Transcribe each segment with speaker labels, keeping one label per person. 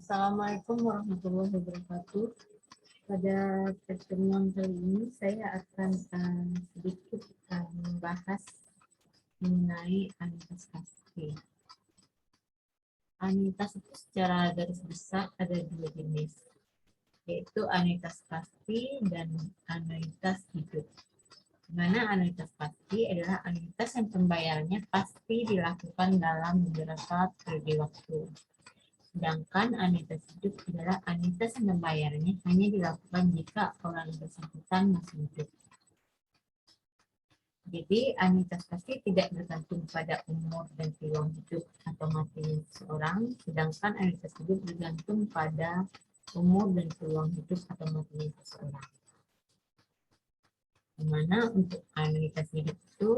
Speaker 1: Assalamualaikum warahmatullahi wabarakatuh. Pada pertemuan kali ini saya akan sedikit membahas mengenai anitas pasti. Anitas itu secara garis besar ada dua jenis, yaitu anitas pasti dan anitas hidup. Dimana anitas pasti adalah anitas yang pembayarannya pasti dilakukan dalam beberapa periode waktu. Sedangkan anitas hidup adalah anitas yang pembayarannya hanya dilakukan jika orang bersangkutan masih hidup. Jadi anitas pasti tidak bergantung pada umur dan peluang hidup atau matinya seseorang, sedangkan anitas hidup bergantung pada umur dan peluang hidup atau matinya seseorang. Dimana untuk anitas hidup itu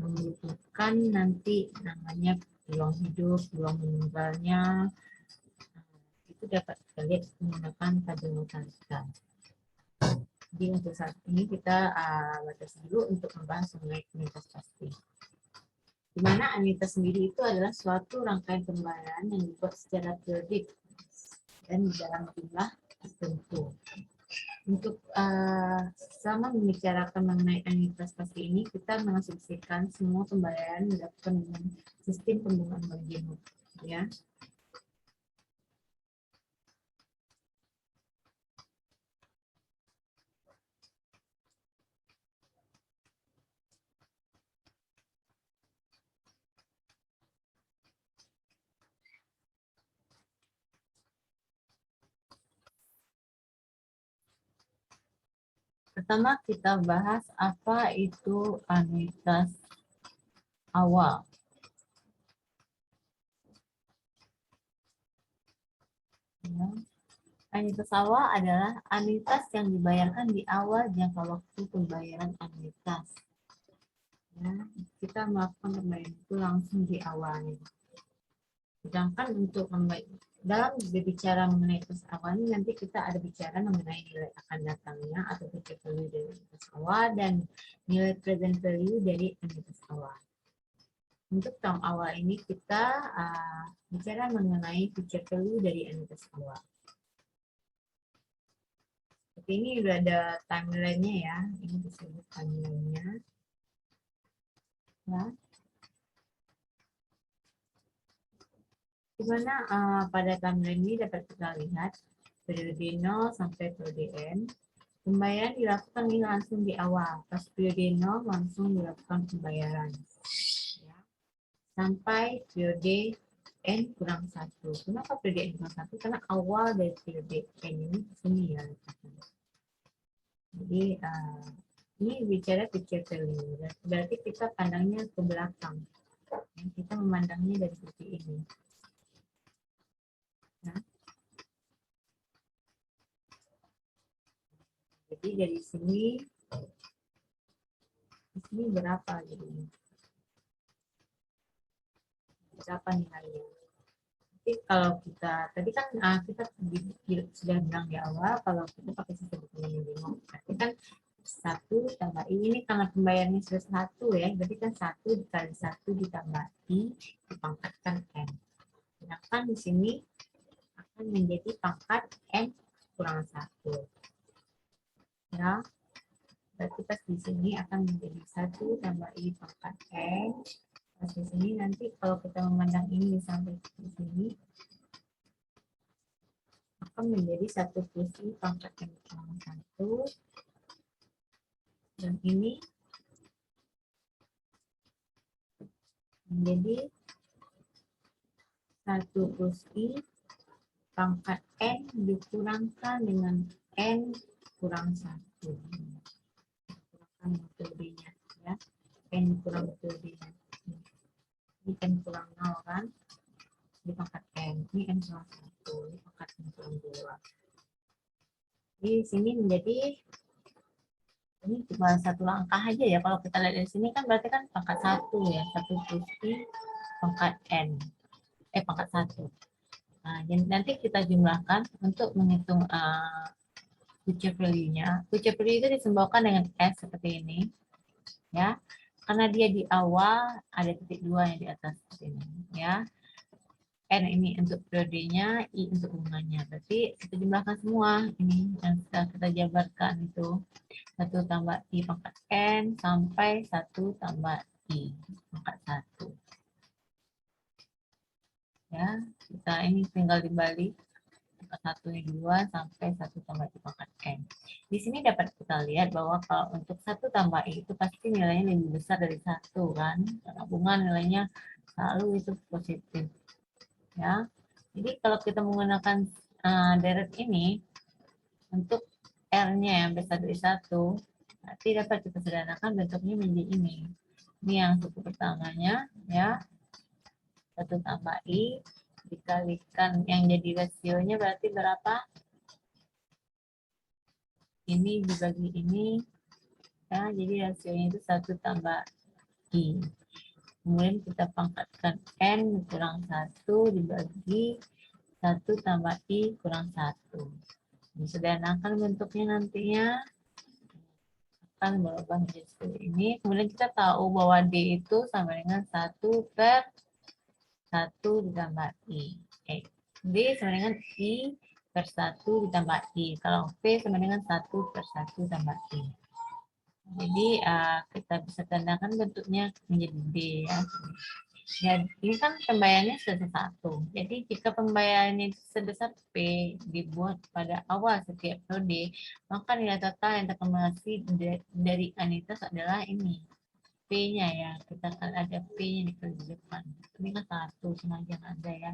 Speaker 1: membutuhkan nanti namanya peluang hidup, peluang meninggalnya, itu dapat kita lihat menggunakan tabel mortalita. Jadi untuk saat ini kita batasi dulu untuk membahas mengenai anitas pasti. Di mana anitas sendiri itu adalah suatu rangkaian pembayaran yang dibuat secara periodik dan dalam jumlah tertentu. Untuk selama membicarakan mengenai anitas pasti ini, kita mengasumsikan semua pembayaran dilakukan dengan sistem pembunguan marginal, ya. Pertama kita bahas apa itu anuitas awal. Ya. Anuitas awal adalah anuitas yang dibayarkan di awal jangka waktu pembayaran anuitas. Ya, kita melakukan pembayaran itu langsung di awalnya. Sedangkan untuk dalam berbicara mengenai anuitas awal ini nanti kita ada bicara mengenai nilai akan datangnya atau future value dari anuitas awal dan nilai present value dari anuitas awal. Untuk tahun awal ini kita bicara mengenai future value dari anuitas awal. Seperti ini udah ada timeline-nya ya. Ini disebut timeline-nya. Ya. Dimana pada timeline ini dapat kita lihat periode 0 sampai periode N. Pembayaran dilakukan ini langsung di awal. Pas periode 0 langsung dilakukan pembayaran. Ya. Sampai periode N kurang 1. Kenapa periode N kurang 1? Karena awal dari periode N ini sini ya. Jadi ini bicara future value. Berarti kita pandangnya ke belakang. Kita memandangnya dari sisi ini. Nah, jadi dari sini, di sini berapa jadinya? Berapa nilainya? Jadi kalau kita, tadi kan kita sudah bilang di awal, kalau kita pakai sistem hitung berarti kan 1 tambah ini karena pembayarannya sudah 1 ya, berarti kan 1 dikali 1 ditambah I dipangkatkan N. Sedangkan di sini akan menjadi pangkat N kurang 1. Ya, berarti pas di sini akan menjadi 1 tambah I pangkat N. Pas di sini nanti kalau kita memandang ini sampai di sini akan menjadi 1 plus I pangkat N kurang 1. Dan ini menjadi 1 plus I pangkat N dikurangkan dengan N kurang 1. Kurangkan metodenya ya. N kurang metodenya. Ini N kurang 0 kan. Di pangkat N. Ini N kurang 1. Ini pangkat N kurang 2. Di sini menjadi ini cuma 1 langkah aja ya. Kalau kita lihat dari sini kan berarti kan pangkat 1 ya. 1 plus I pangkat N. Pangkat 1. Nah, nanti kita jumlahkan untuk menghitung future value-nya. Future value itu disimbolkan dengan S seperti ini. Ya. Karena dia di awal ada titik 2 yang di atas ini ya. N ini untuk periodenya, I untuk bunganya. Berarti kita jumlahkan semua. Ini yang sudah kita jabarkan itu. 1 tambah I pangkat N sampai 1 tambah I pangkat 1. Ya, kita ini tinggal dibalik. Pangkat 1 ini 2 sampai 1 tambah I pangkat N. Di sini dapat kita lihat bahwa kalau untuk 1 tambah I itu pasti nilainya lebih besar dari 1 kan. Karena bunga nilainya selalu itu positif. Ya, jadi kalau kita menggunakan deret ini untuk R-nya yang besar dari 1, berarti dapat kita sederhanakan bentuknya menjadi ini. Ini yang suku pertamanya, ya. 1 tambah I dikalikan yang jadi rasionya berarti berapa? Ini dibagi ini, ya. Jadi rasionya itu 1 tambah I. Kemudian kita pangkatkan N kurang 1 dibagi 1 tambah I kurang 1. Disederhanakan bentuknya nantinya akan berubah menjadi seperti ini. Kemudian kita tahu bahwa D itu sama dengan 1 per 1 ditambah I. D sama dengan I per 1 ditambah I. Kalau P sama dengan 1 per 1 tambah I. Jadi kita bisa tandakan bentuknya menjadi D ya. Ya, ini kan pembayarannya sebesar 1. Jadi jika pembayarannya sebesar P dibuat pada awal setiap periode, maka nilai total yang terakumulasi dari anitas adalah ini. P-nya ya, kita akan ada P-nya di depan. Ini kan 1, sengaja ada ya.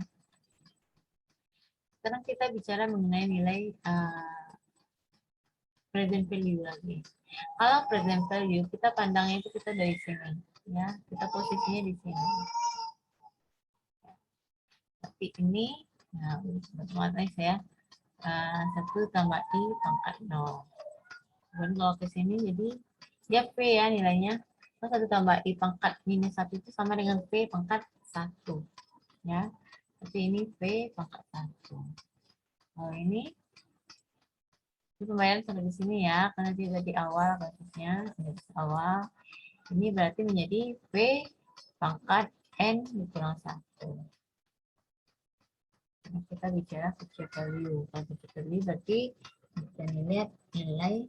Speaker 1: Sekarang kita bicara mengenai nilai present value lagi. Kalau present value, kita pandangnya itu kita dari sini. Ya, kita posisinya di sini. Tapi ini, nah, otomatis ya, 1 tambah I pangkat 0. Kemudian kalau ke sini jadi dia P ya nilainya. 1 tambah I pangkat minus 1 itu sama dengan P pangkat 1. Ya. Tapi ini P pangkat 1. Kalau ini pembayaran sampai di sini ya, karena dia di awal kasusnya, di awal. Ini berarti menjadi P pangkat N dikurang 1. Nah, kita bicara future value. Kalau future value berarti kita lihat nilai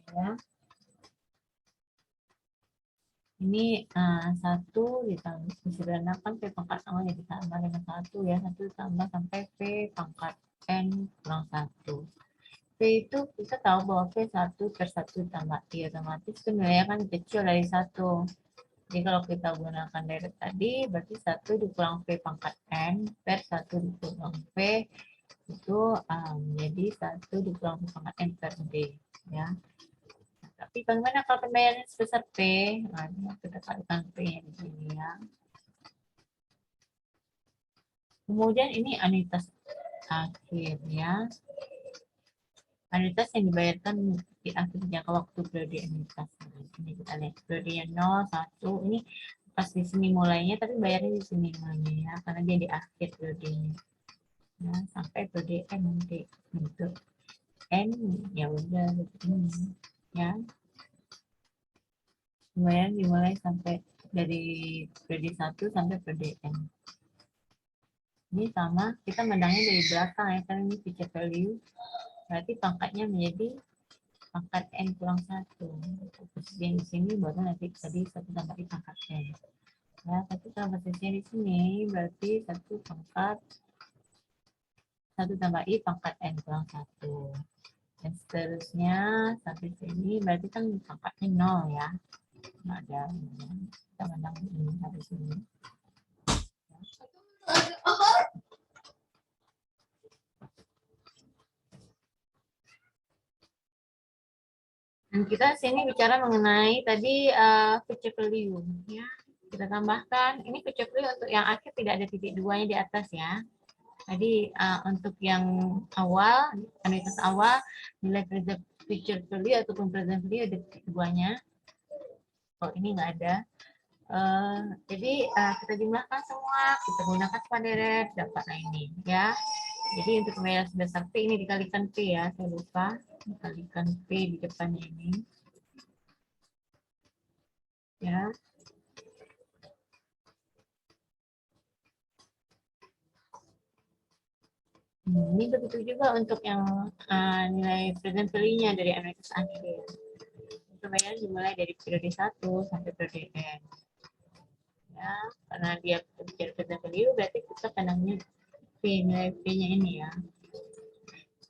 Speaker 1: ya. Ini 1 ditambah disederhanakan P pangkat sama ya ditambah dengan 1 ya, 1 ditambah sampai P pangkat N kurang 1. P itu kita tahu bahwa P 1 per 1 tambah I otomatis itu nilainya kan kecil dari 1. Jadi kalau kita gunakan deret tadi berarti 1 dikurang P pangkat N per 1 dikurang P itu menjadi 1 dikurang P pangkat N per D ya. Tapi bagaimana kalau pembayarannya sebesar P? Nah, kita kalikan P di sini ya. Kemudian ini anuitas akhir ya. Anuitas yang dibayarkan di akhir jangka waktu periode anuitas. Ini kita lihat periode yang 0, 1. Ini pas di sini mulainya, tapi bayarnya di sini mulainya ya, karena dia di akhir periodenya. Ya, sampai periode N nanti untuk N ya udah ini ya. Pembayaran dimulai sampai dari periode 1 sampai periode N. Ini sama, kita mandangnya dari belakang ya, karena ini future value. Berarti pangkatnya menjadi pangkat N kurang 1. Posisi yang di sini baru nanti tadi 1 tambah I pangkat N. Ya, tapi kalau posisinya di sini berarti 1 pangkat 1 tambah I pangkat N kurang 1. Dan seterusnya sampai sini berarti kan pangkatnya 0 ya. Nggak ada kita mandang ini dari sini. Dan kita sini bicara mengenai tadi future value ya. Kita tambahkan ini future value untuk yang akhir tidak ada titik 2-nya di atas ya. Jadi untuk yang awal, anuitas awal nilai future value ataupun present value ada titik 2-nya. Oh ini nggak ada. Jadi kita jumlahkan semua, kita gunakan spaderet, dapatlah ini ya. Jadi untuk pembayaran sebesar P ini dikalikan P ya, saya lupa dikalikan P di depannya ini. Ya. Ini begitu juga untuk yang nilai present value-nya dari M minus akhir. Pembayaran dimulai dari periode 1 sampai periode N. Ya, karena dia bicara present value, berarti kita pandangnya P, nilai P-nya ini ya.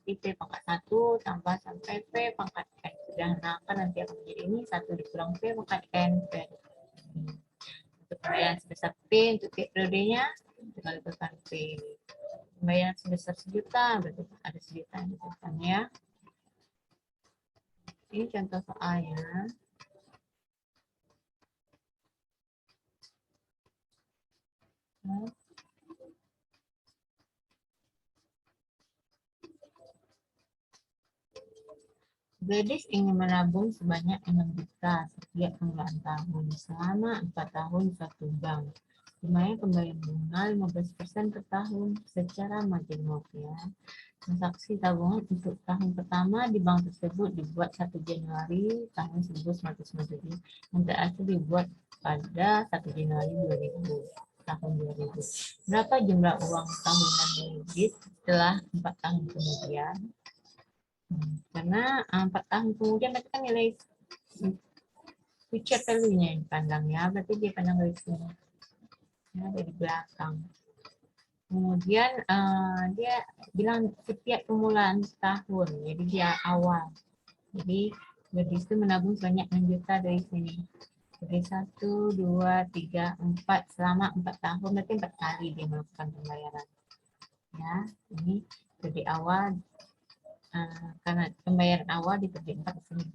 Speaker 1: P pangkat 1 tambah sampai P pangkat N. Sudah, nah kan nanti akan menjadi ini 1 dikurang P pangkat N. Untuk pembayaran sebesar P untuk periodenya, kita lakukan P. Pembayaran sebesar 1 juta, berarti ada 1 juta yang ditentukan ya. Ini contoh soalnya. Gadis ingin menabung sebanyak 6 juta setiap permulaan tahun selama 4 tahun di satu bank. Dimana pembayaran bunga 15% per tahun secara majemuk ya. Transaksi tabungan untuk tahun pertama di bank tersebut dibuat 1 Januari tahun 1997 dan terakhir dibuat pada 1 Januari 2000 tahun 2000. Berapa jumlah uang tahunan gadis setelah 4 tahun kemudian? Karena 4 tahun kemudian berarti kan nilai future value-nya yang dipandang ya, berarti dia pandang dari sini ya, dari belakang. Kemudian dia bilang setiap permulaan tahun, jadi dia awal. Jadi gadis itu menabung sebanyak 6 juta dari sini. Jadi 1, 2, 3, 4 selama 4 tahun, berarti 4 kali dia melakukan pembayaran. Ya, ini dari awal karena pembayaran awal dibagi 4 sini.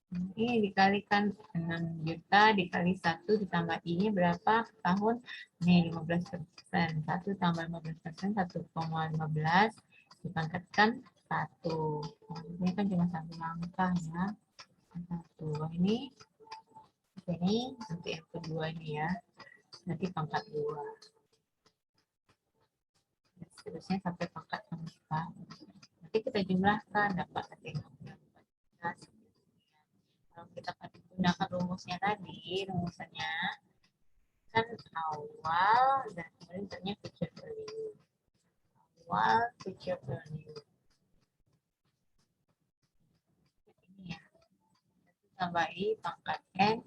Speaker 1: Ini dikalikan 6 juta dikali 1 ditambah I-nya berapa tahun? Nih 15%. 1 tambah 15%, 1,15 dipangkatkan 1. Ini kan cuma 1 langkah ya. 1. Ini nanti yang kedua ini ya. Nanti pangkat 2. Dan seterusnya sampai pangkat 4. Nanti kita jumlahkan dapat nanti 15. Kalau kita gunakan rumusnya tadi, rumusannya kan awal dan kemudian future value. Awal future value. Ini ya. Tambah I pangkat N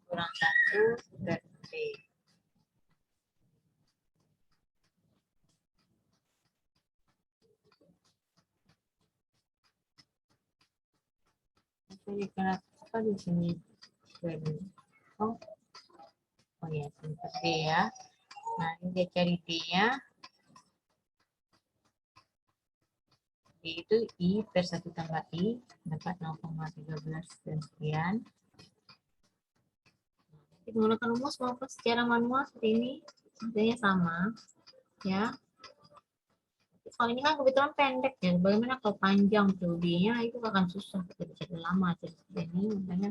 Speaker 1: kurang 1 dan T. Jadi kenapa di sini oh ya seperti D ya. Nah ini dia cari D-nya. D itu I per 1 tambah I dapat 0,13 dan sekian. Kita menggunakan rumus maupun secara manual seperti ini hasilnya sama ya. Kalau ini kan kebetulan pendek ya, bagaimana kalau panjang tuh D-nya itu akan susah, kita bisa lama. Jadi ini makanya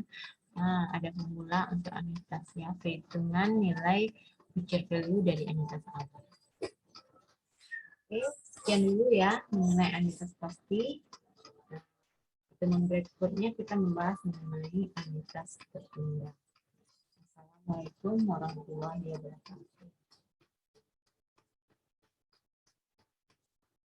Speaker 1: ada formula untuk anitas ya, perhitungan nilai future value dari anitas awal. Oke, sekian dulu ya mengenai anitas pasti. Pertemuan berikutnya kita membahas mengenai anitas tertunda. Assalamualaikum warahmatullahi wabarakatuh.